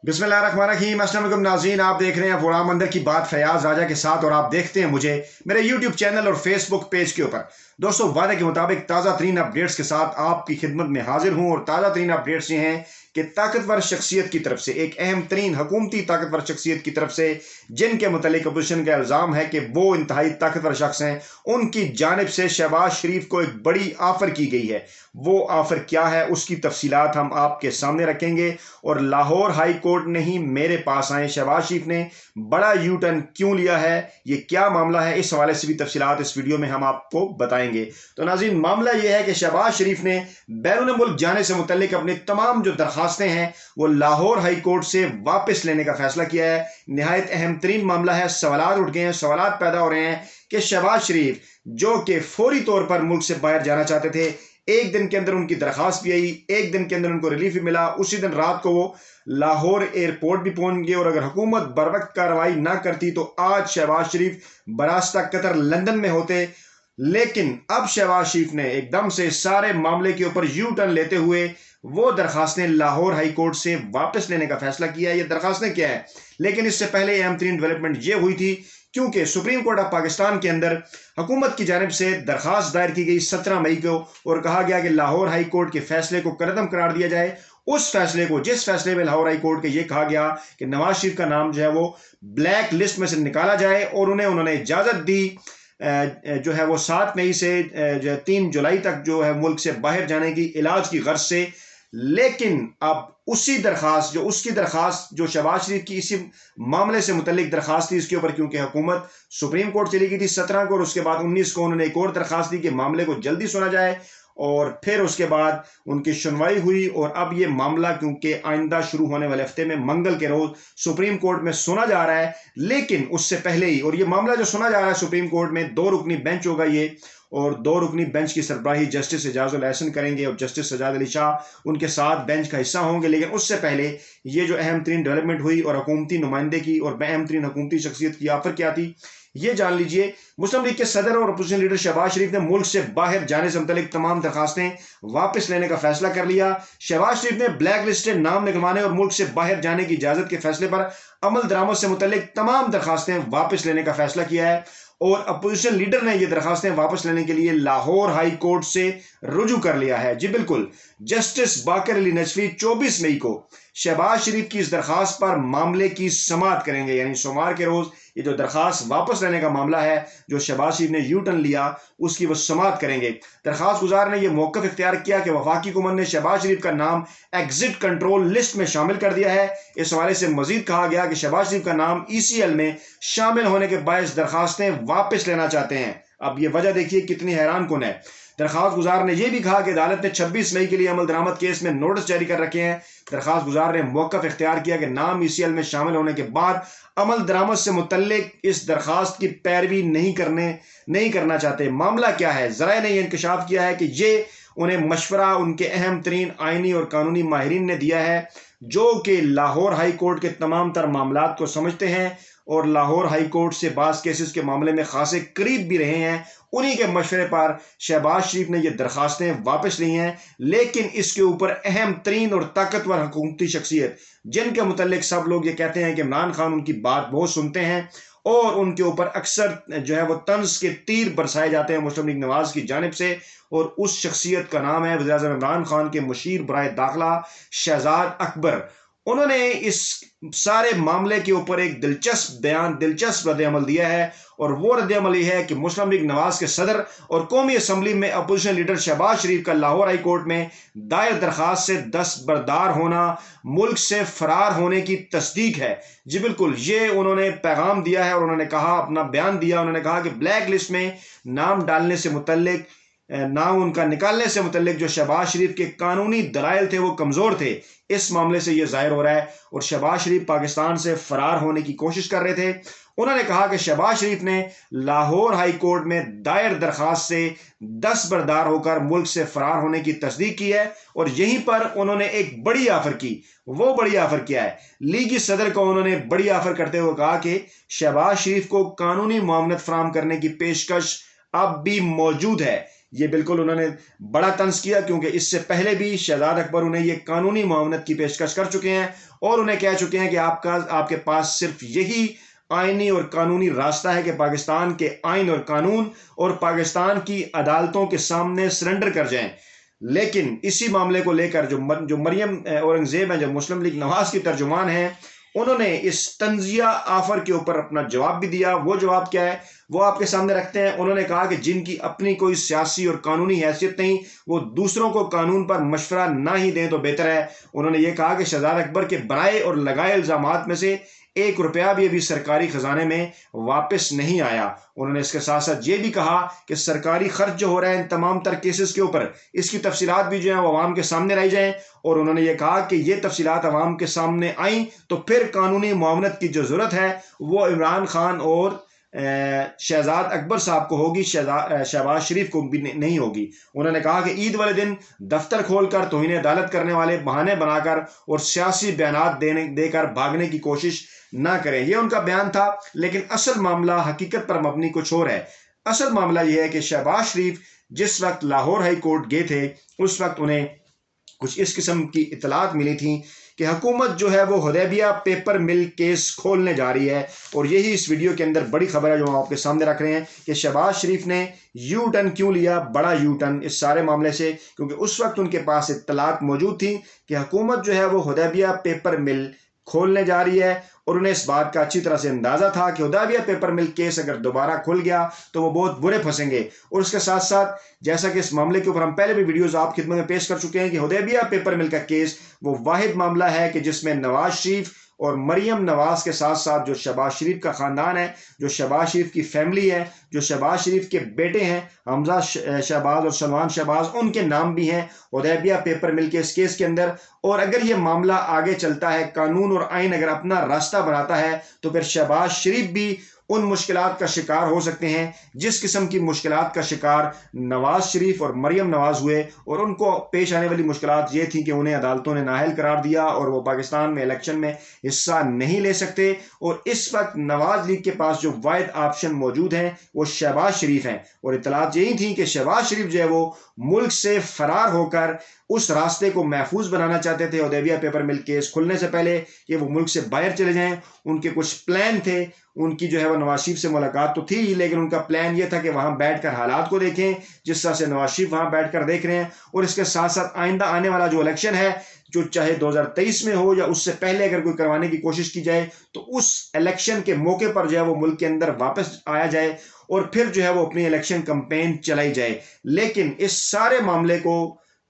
बिस्मिल्लाहिर्रहमानिर्रहीम। अस्सलाम वालेकुम नाज़रीन, आप देख रहे हैं फुराम मंदिर की बात फयाज राजा के साथ और आप देखते हैं मुझे मेरे यूट्यूब चैनल और फेसबुक पेज के ऊपर। दोस्तों, वादे के मुताबिक ताज़ा तरीन अपडेट्स के साथ आपकी खिदमत में हाजिर हूं और ताज़ा तरीन अपडेट्स ये हैं कि ताकतवर शख्सियत की तरफ से, एक अहम तरीन हुकूमती ताकतवर शख्सियत की तरफ से, जिनके मुतालिक अपोजिशन का इल्ज़ाम है कि वो इंतहाई ताकतवर शख्स हैं, उनकी जानिब से शहबाज शरीफ को एक बड़ी ऑफ़र की गई है। वो ऑफ़र क्या है, उसकी तफसीलात हम आपके सामने रखेंगे और लाहौर हाई कोर्ट ने ही मेरे पास आए शहबाज शरीफ ने बड़ा यू टर्न क्यों लिया है, ये क्या मामला है, इस हवाले से भी तफसीलात इस वीडियो में हम आपको बताएंगे। तो नाज़रीन, मामला ये है कि शहबाज शरीफ ने बैरून मुल्क जाने से मुतल्लिक अपनी तमाम जो दरखास्तें हैं वो लाहौर हाई कोर्ट से वापस लेने का फैसला किया है। नहायत अहम तरीन मामला है। सवालात उठ गए हैं, सवालात पैदा हो रहे हैं कि शहबाज शरीफ जो कि फौरी तौर पर मुल्क से बाहर जाना चाहते थे, एक दिन के अंदर उनकी दरखास्त भी आई, एक दिन के अंदर उनको रिलीफ भी मिला, उसी दिन रात को वो लाहौर एयरपोर्ट भी पहुंच गए और अगर हुकूमत बर वक्त कार्रवाई ना करती तो आज शहबाज शरीफ बरास्ता कतर लंदन में होते। लेकिन अब शहबाज शरीफ ने एकदम से सारे मामले के ऊपर यू टर्न लेते हुए वो दरखास्तें लाहौर हाई कोर्ट से वापस लेने का फैसला किया है। ये दरखास्तें क्या है, लेकिन इससे पहले अहम तरीन डेवलपमेंट ये हुई थी क्योंकि सुप्रीम कोर्ट ऑफ पाकिस्तान के अंदर हुकूमत की जानिब से दरखास्त दायर की गई 17 मई को और कहा गया कि लाहौर हाई कोर्ट के फैसले को करदम करार दिया जाए। उस फैसले को, जिस फैसले में लाहौर हाई कोर्ट के ये कहा गया कि नवाज शरीफ का नाम जो है वो ब्लैक लिस्ट में से निकाला जाए और उन्होंने इजाजत दी जो है वो 7 मई से 3 जुलाई तक जो है मुल्क से बाहर जाने की इलाज की गर्ज से। लेकिन अब उसकी दरखास्त जो शहबाज शरीफ की इसी मामले से मुतल्लिक दरखास्त थी, इसके ऊपर क्योंकि हुकूमत सुप्रीम कोर्ट चली गई थी 17 को और उसके बाद 19 को उन्होंने एक और दरखास्त दी कि मामले को जल्दी सुना जाए और फिर उसके बाद उनकी सुनवाई हुई और अब ये मामला क्योंकि आइंदा शुरू होने वाले हफ्ते में मंगल के रोज सुप्रीम कोर्ट में सुना जा रहा है। लेकिन उससे पहले ही, और ये मामला जो सुना जा रहा है सुप्रीम कोर्ट में, 2 रुकनी बेंच होगा ये और 2 रुकनी बेंच की सरबराही जस्टिस एजाजुल एहसन करेंगे और जस्टिस सजाद अली शाह उनके साथ बेंच का हिस्सा होंगे। लेकिन उससे पहले ये जो अहम तरीन डेवलपमेंट हुई और हुकूमती नुमाइंदे की और अहम तरीन हुकूमती शख्सियत की ऑफर क्या थी, ये जान लीजिए। मुस्लिम लीग के सदर और अपोजिशन लीडर शहबाज शरीफ ने मुल्क से बाहर जाने से मुतल्लिक तमाम दरखास्तें वापस लेने का फैसला कर लिया। शहबाज शरीफ ने ब्लैक लिस्टेड नाम निकलवाने और मुल्क से बाहर जाने की इजाजत के फैसले पर अमल दरामद से मुतल्लिक तमाम दरखास्तें वापस लेने का फैसला किया है और अपोजिशन लीडर ने ये दरखास्तें वापस लेने के लिए लाहौर हाई कोर्ट से रुजू कर लिया है। जी बिल्कुल, जस्टिस बाकर अली नजफी 24 मई को शहबाज शरीफ की इस दरखास्त पर मामले की समाअत करेंगे, यानी सोमवार के रोज ये जो दरखास्त वापस लेने का मामला है जो शहबाज शरीफ ने यू टर्न लिया उसकी वो समाअत करेंगे। दरखास्त गुजार ने यह मौक़िफ़ इख्तियार किया कि वफाकी हुकूमत ने शहबाज शरीफ का नाम एग्जिट कंट्रोल लिस्ट में शामिल कर दिया है। इस हवाले से मजीद कहा गया कि शहबाज शरीफ का नाम ECL में शामिल होने के बायस दरखास्तें वापस लेना चाहते हैं। अब ये वजह देखिए कितनी हैरान कुन है। दरखास्त गुजार ने यह भी कहा कि अदालत ने 26 मई के लिए अमल दरामद केस में नोटिस जारी कर रखे हैं। दरखास्त गुजार ने मौक़िफ़ इख्तियार किया कि नाम ECL में शामिल होने के बाद अमल दरामद से मुतल्लिक इस दरखास्त की पैरवी नहीं करना चाहते। मामला क्या है, ज़राए ने यह इंकशाफ किया है कि ये उन्हें मशवरा उनके अहम तरीन आइनी और कानूनी माहिरीन ने दिया है जो कि लाहौर हाई कोर्ट के तमाम तर मामलात को समझते हैं और लाहौर हाई कोर्ट से बाज़ केसेस के मामले में खासे करीब भी रहे हैं। उन्हीं के मशवरे पर शहबाज शरीफ ने यह दरखास्तें वापस ली हैं। लेकिन इसके ऊपर अहम तरीन और ताकतवर हुकूमती शख्सियत, जिनके मुतल्लिक सब लोग ये कहते हैं कि इमरान खान उनकी बात बहुत सुनते हैं और उनके ऊपर अक्सर जो है वो तंज के तीर बरसाए जाते हैं मुस्लिम लीग नवाज की जानिब से, और उस शख्सियत का नाम है वज़ीर आज़म इमरान खान के मुशीर बराए दाखिला शहजाद अकबर। उन्होंने इस सारे मामले के ऊपर एक दिलचस्प रद्द-ए-अमल दिया है और वो रद्द-ए-अमल ये है कि मुस्लिम लीग नवाज के सदर और कौमी असम्बली में अपोजिशन लीडर शहबाज शरीफ का लाहौर हाई कोर्ट में दायर दरखास्त से दस्तबरदार होना मुल्क से फरार होने की तस्दीक है। जी बिल्कुल, ये उन्होंने पैगाम दिया है और उन्होंने कहा, अपना बयान दिया, उन्होंने कहा कि ब्लैक लिस्ट में नाम डालने से मुतल्लिक, नाम उनका निकालने से मुतल्लिक जो शहबाज शरीफ के कानूनी दलाइल थे वो कमज़ोर थे। इस मामले से ये जाहिर हो रहा है और शहबाज शरीफ पाकिस्तान से फरार होने की कोशिश कर रहे थे। उन्होंने कहा कि शहबाज शरीफ ने लाहौर हाई कोर्ट में दायर दरखास्त से दस्तबरदार होकर मुल्क से फरार होने की तस्दीक की है और यहीं पर उन्होंने एक बड़ी ऑफर की। वो बड़ी ऑफर क्या है, लीगी सदर को उन्होंने बड़ी ऑफर करते हुए कहा कि शहबाज शरीफ को कानूनी मुआवनत फराहम करने की पेशकश अब भी मौजूद है। یہ بالکل انہوں نے بڑا طنز کیا، کیونکہ اس سے پہلے بھی شہزاد اکبر انہیں یہ قانونی معاونت کی پیشکش کر چکے ہیں اور انہیں کہہ چکے ہیں کہ آپ کے پاس صرف یہی آئینی اور قانونی راستہ ہے کہ پاکستان کے آئین اور قانون اور پاکستان کی عدالتوں کے سامنے سرنڈر کر جائیں۔ لیکن اسی معاملے کو لے کر جو مریم اورنگزیب ہیں، جو مسلم لیگ نواز کی ترجمان ہیں، انہوں نے اس تنزیہ آفر کے اوپر اپنا جواب بھی دیا۔ وہ جواب کیا ہے وہ آپ کے سامنے رکھتے ہیں۔ انہوں نے کہا کہ جن کی اپنی کوئی سیاسی اور قانونی حیثیت نہیں، وہ دوسروں کو قانون پر مشورہ نہ ہی دیں تو بہتر ہے۔ انہوں نے یہ کہا کہ شہزاد اکبر کے برائے اور لگائے الزامات میں سے 1 روپیہ بھی ابھی سرکاری خزانے میں واپس نہیں آیا۔ انہوں نے اس کے ساتھ ساتھ یہ بھی کہا کہ سرکاری خرچ جو ہو رہا ہے ان تمام تر کیسز کے اوپر، اس کی تفصیلات بھی جو ہیں وہ عوام کے سامنے لائی جائیں، اور انہوں نے یہ کہا کہ یہ تفصیلات عوام کے سامنے آئیں تو پھر قانونی معاونت کی جو ضرورت ہے وہ عمران خان اور شہزاد اکبر صاحب کو ہوگی، شہباز شریف کو بھی نہیں ہوگی۔ انہوں نے کہا کہ عید والے دن دفتر کھول کر توہین عدالت کرنے والے بہانے بنا کر اور سیاسی بیانات دے کر بھاگنے کی کوشش نہ کریں۔ یہ ان کا بیان تھا، لیکن اصل معاملہ حقیقت پر مبنی کچھ اور ہے۔ اصل معاملہ یہ ہے کہ شہباز شریف جس وقت لاہور ہائی کورٹ گئے تھے، اس وقت انہیں کچھ اس قسم کی اطلاعات ملی تھیں کہ حکومت جو ہے وہ حدیبیہ پیپر مل کیس کھولنے جا رہی ہے، اور یہی اس ویڈیو کے اندر بڑی خبر ہے جو ہم آپ کے سامنے رکھ رہے ہیں کہ شہباز شریف نے یو ٹرن کیوں لیا، بڑا یو ٹرن اس سارے معاملے سے، کیونکہ اس وقت ان کے پاس اطلاعات موجود تھیں کہ حکومت جو ہے وہ حدیبیہ پیپر مل کھولنے جا رہی ہے، اور انہیں اس بات کا اچھی طرح سے اندازہ تھا کہ حدیبیہ پیپر مل کیس اگر دوبارہ کھل گیا تو وہ بہت برے پھنسیں گے۔ اور اس کے ساتھ ساتھ جیسا کہ اس معاملے کے اوپر ہم پہلے بھی ویڈیوز آپ خدمت میں پیش کر چکے ہیں کہ حدیبیہ پیپر مل کا کیس وہ واحد معاملہ ہے کہ جس میں نواز شریف اور مریم نواز کے ساتھ ساتھ جو شہباز شریف کا خاندان ہے، جو شہباز شریف کی فیملی ہے، جو شہباز شریف کے بیٹے ہیں حمزہ شہباز اور سلمان شہباز، ان کے نام بھی ہیں حدیبیہ پیپر مل کے اس کیس کے اندر۔ اور اگر یہ معاملہ آگے چلتا ہے، قانون اور آئین اگر اپنا راستہ بناتا ہے، تو پھر شہباز شریف بھی ان مشکلات کا شکار ہو سکتے ہیں جس قسم کی مشکلات کا شکار نواز شریف اور مریم نواز ہوئے، اور ان کو پیش آنے والی مشکلات یہ تھیں کہ انہیں عدالتوں نے نااہل قرار دیا اور وہ پاکستان میں الیکشن میں حصہ نہیں لے سکتے، اور اس وقت نواز لیگ کے پاس جو واحد آپشن موجود ہیں وہ شہباز شریف ہیں۔ اور اطلاعات یہی تھیں کہ شہباز شریف جو ہے وہ ملک سے فرار ہو کر اس راستے کو محفوظ بنانا چاہتے تھے حدیبیہ پیپر مل کیس کھلنے سے پہلے کہ وہ ملک سے باہر چلے جائیں۔ ان کے کچھ پلان تھے، ان کی جو ہے وہ نواز شریف سے ملاقات تو تھی، لیکن ان کا پلان یہ تھا کہ وہاں بیٹھ کر حالات کو دیکھیں جس طرح سے نواز شریف وہاں بیٹھ کر دیکھ رہے ہیں، اور اس کے ساتھ ساتھ آئندہ آنے والا جو الیکشن ہے، جو چاہے 2023 میں ہو یا اس سے پہلے اگر کوئی کروانے کی کوشش کی جائے، تو اس الیکشن کے موقع پر جو ہے وہ ملک کے اندر واپس آیا جائے اور پھر جو ہے وہ اپنی الیکشن کمپین چلائی جائے۔ لیکن اس سارے معاملے کو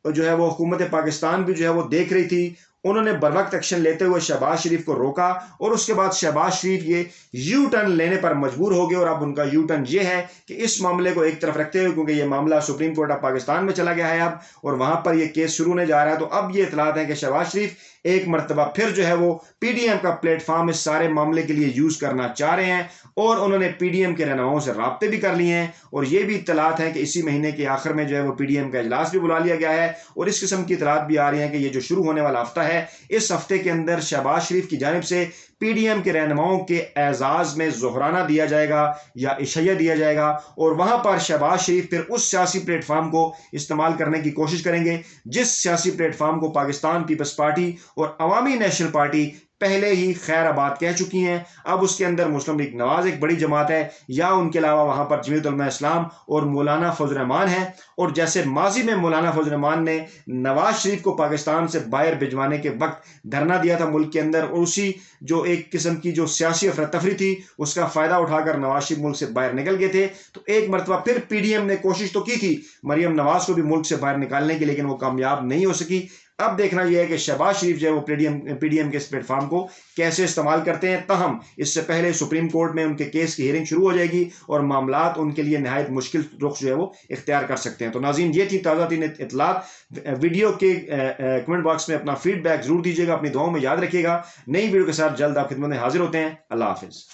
جو ہے وہ حکومت پاکستان بھی جو ہے وہ دیکھ رہی تھی۔ انہوں نے بر وقت ایکشن لیتے ہوئے شہباز شریف کو روکا، اور اس کے بعد شہباز شریف یہ یو ٹرن لینے پر مجبور ہو گئے، اور اب ان کا یو ٹرن یہ ہے کہ اس معاملے کو ایک طرف رکھتے ہوئے، کیونکہ یہ معاملہ سپریم کورٹ آف پاکستان میں چلا گیا ہے اب، اور وہاں پر یہ کیس شروع ہونے جا رہا ہے، تو اب یہ اطلاعات ہیں کہ شہباز شریف ایک مرتبہ پھر جو ہے وہ پی ڈی ایم کا پلیٹ فارم اس سارے معاملے کے لیے یوز کرنا چاہ رہے ہیں، اور انہوں نے پی ڈی ایم کے رہنماؤں سے رابطے بھی کر لیے ہیں، اور یہ بھی اطلاعات ہیں کہ اسی مہینے کے آخر میں جو ہے وہ پی ڈی ایم کا اجلاس بھی بلا لیا گیا ہے، اور اس قسم کی اطلاعات بھی آ رہی ہیں کہ یہ جو شروع ہونے والا ہفتہ ہے، اس ہفتے کے اندر شہباز شریف کی جانب سے پی ڈی ایم کے رہنماؤں کے اعزاز میں ظہرانہ دیا جائے گا یا عشیہ دیا جائے گا، اور وہاں پر شہباز شریف پھر اس سیاسی پلیٹ فارم کو استعمال کرنے کی کوشش کریں گے جس سیاسی پلیٹ فارم کو پاکستان پیپلز پارٹی اور عوامی نیشنل پارٹی پہلے ہی خیر آباد کہہ چکی ہیں۔ اب اس کے اندر مسلم لیگ نواز ایک بڑی جماعت ہے، یا ان کے علاوہ وہاں پر جمعیت علماء اسلام اور مولانا فضل الرحمان ہیں، اور جیسے ماضی میں مولانا فضل الرحمان نے نواز شریف کو پاکستان سے باہر بھجوانے کے وقت دھرنا دیا تھا ملک کے اندر، اور اسی جو ایک قسم کی جو سیاسی افراتفری تھی اس کا فائدہ اٹھا کر نواز شریف ملک سے باہر نکل گئے تھے، تو ایک مرتبہ پھر پی ڈی ایم نے کوشش تو کی تھی مریم نواز کو بھی ملک سے باہر نکالنے کی، لیکن وہ کامیاب نہیں ہو سکی۔ اب دیکھنا یہ ہے کہ شہباز شریف جو ہے وہ پی ڈی ایم کے اس پلیٹ فارم کو کیسے استعمال کرتے ہیں۔ تاہم اس سے پہلے سپریم کورٹ میں ان کے کیس کی ہیئرنگ شروع ہو جائے گی، اور معاملات ان کے لیے نہایت مشکل رخ جو ہے وہ اختیار کر سکتے ہیں۔ تو ناظرین، یہ تھی تازہ ترین اطلاعات۔ ویڈیو کے کمنٹ باکس میں اپنا فیڈ بیک ضرور دیجیے گا، اپنی دعاؤں میں یاد رکھیے گا۔ نئی ویڈیو کے ساتھ جلد آپ خدمت میں حاضر ہوتے ہیں۔ اللہ حافظ۔